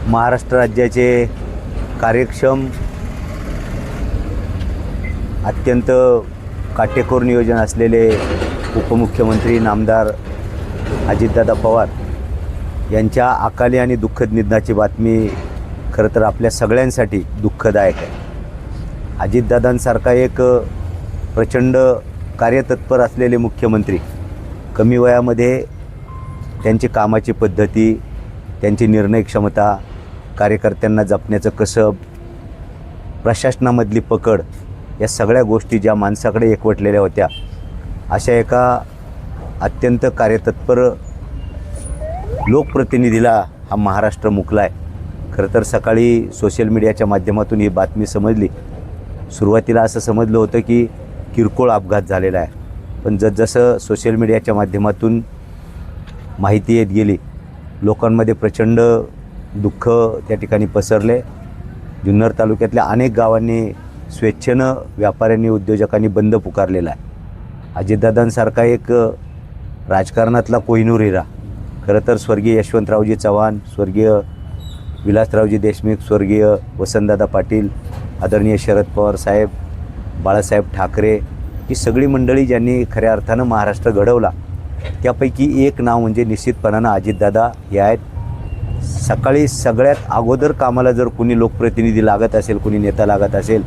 महाराष्ट्र राज्याचे कार्यक्षम अत्यंत काटेकोर नियोजन असलेले उपमुख्यमंत्री नामदार अजितदादा पवार यांच्या अकाली आणि दुःखद निधनाची बातमी खरं तर आपल्या सगळ्यांसाठी दुःखदायक आहे. अजितदादांसारखा एक प्रचंड कार्यतत्पर असलेले मुख्यमंत्री कमी वयामध्ये त्यांची कामाची पद्धती, त्यांची निर्णय क्षमता, कार्यकर्त्यांना जपण्याचं कसब, प्रशासनामधली पकड, या सगळ्या गोष्टी ज्या माणसाकडे एकवटलेल्या होत्या, अशा एका अत्यंत कार्यतत्पर लोकप्रतिनिधीला हा महाराष्ट्र मुकला आहे. खरं तर सकाळी सोशल मीडियाच्या माध्यमातून ही बातमी समजली. सुरुवातीला असं समजलं होतं की किरकोळ अपघात झालेला आहे, पण जसजसं सोशल मीडियाच्या माध्यमातून माहिती येत गेली, लोकांमध्ये प्रचंड दुःख त्या ठिकाणी पसरले. जुन्नर तालुक्यातल्या अनेक गावांनी स्वेच्छेनं व्यापाऱ्यांनी, उद्योजकांनी बंद पुकारलेला आहे. अजितदादांसारखा एक राजकारणातला कोहिनूर हिरा, खरं तर स्वर्गीय यशवंतरावजी चव्हाण, स्वर्गीय विलासरावजी देशमुख, स्वर्गीय वसंतदादा पाटील, आदरणीय शरद पवार साहेब, बाळासाहेब ठाकरे, ही सगळी मंडळी ज्यांनी खऱ्या अर्थानं महाराष्ट्र घडवला, त्यापैकी एक नाव म्हणजे निश्चितपणानं अजितदादा हे आहेत. सकाळी सगळ्यात अगोदर कामाला जर कुणी लोकप्रतिनिधी लागत असेल, कुणी नेता लागत असेल,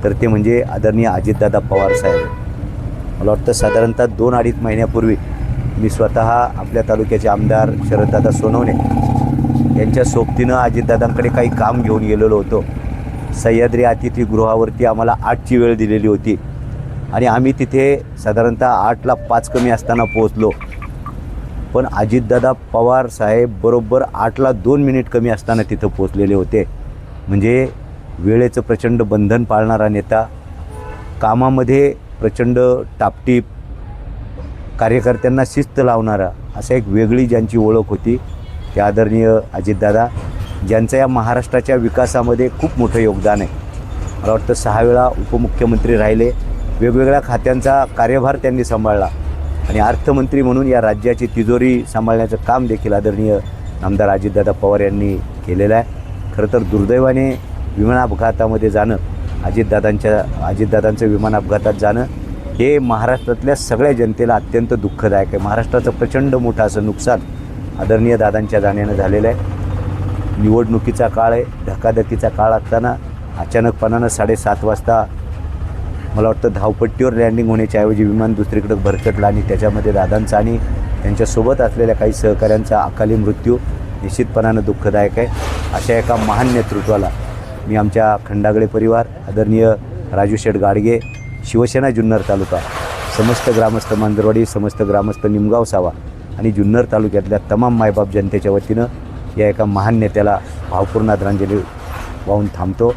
तर ते म्हणजे आदरणीय अजितदादा पवार साहेब. मला वाटतं साधारणतः 2-2.5 महिन्यापूर्वी मी स्वतः आपल्या तालुक्याचे आमदार शरददादा सोनवणे यांच्या सोबतीनं अजितदादांकडे काही काम घेऊन गेलेलो होतो. सह्याद्री अतिथीगृहावरती आम्हाला 8ची वेळ दिलेली होती आणि आम्ही तिथे साधारणतः 8ला 5 कमी असताना पोहोचलो. पण अजितदादा पवार साहेब बरोबर 8ला 2 मिनिट कमी असताना तिथं पोहोचलेले होते. म्हणजे वेळेचं प्रचंड बंधन पाळणारा नेता, कामामध्ये प्रचंड टापटीप, कार्यकर्त्यांना शिस्त लावणारा, असा एक वेगळी ज्यांची ओळख होती ते आदरणीय अजितदादा, ज्यांचं या महाराष्ट्राच्या विकासामध्ये खूप मोठं योगदान आहे. मला वाटतं 6 वेळा उपमुख्यमंत्री राहिले, वेगवेगळ्या खात्यांचा कार्यभार त्यांनी सांभाळला आणि अर्थमंत्री म्हणून या राज्याची तिजोरी सांभाळण्याचं काम देखील आदरणीय नामदार अजितदादा पवार यांनी केलेलं आहे. खरं तर दुर्दैवाने विमान अपघातामध्ये जाणं, अजितदादांचं विमान अपघातात जाणं हे महाराष्ट्रातल्या सगळ्या जनतेला अत्यंत दुःखदायक आहे. महाराष्ट्राचं प्रचंड मोठं असं नुकसान आदरणीय दादांच्या जाण्यानं झालेलं आहे. निवडणुकीचा काळ आहे, धकाधकीचा काळ असताना अचानकपणानं 7:30 वाजता मला वाटतं धावपट्टीवर लँडिंग होण्याच्या ऐवजी विमान दुसरीकडे भरकटलं आणि त्याच्यामध्ये दादांचा आणि त्यांच्यासोबत असलेल्या काही सहकाऱ्यांचा अकाली मृत्यू निश्चितपणानं दुःखदायक आहे. अशा एका महान नेतृत्वाला मी आमच्या खंडागळे परिवार, आदरणीय राजू शेठ गाडगे, शिवसेना जुन्नर तालुका, समस्त ग्रामस्थ मांजरवाडी, समस्त ग्रामस्थ निमगाव सावा आणि जुन्नर तालुक्यातल्या तमाम मायबाप जनतेच्या वतीनं या एका महान नेत्याला भावपूर्ण आदरांजली वाहून थांबतो.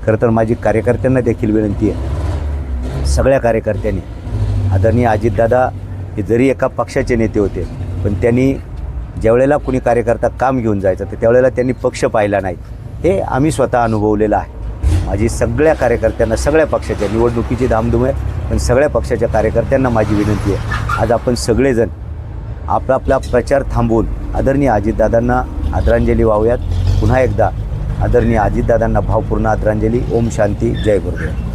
खरं तर माझी कार्यकर्त्यांना देखील विनंती आहे, सगळ्या कार्यकर्त्यांनी, आदरणीय अजितदादा हे जरी एका पक्षाचे नेते होते, पण त्यांनी ज्यावेळेला कुणी कार्यकर्ता काम घेऊन जायचं तर त्यावेळेला त्यांनी पक्ष पाहिला नाही. हे आम्ही स्वतः अनुभवलेलं आहे. माझी सगळ्या कार्यकर्त्यांना, सगळ्या पक्षाच्या, निवडणुकीची धामधूम आहे, पण सगळ्या पक्षाच्या कार्यकर्त्यांना माझी विनंती आहे, आज आपण सगळेजण आपला प्रचार थांबवून आदरणीय अजितदादांना आदरांजली वाहूयात. पुन्हा एकदा आदरणीय अजितदादांना भावपूर्ण आदरांजली. ओम शांती. जय गुरुदेव.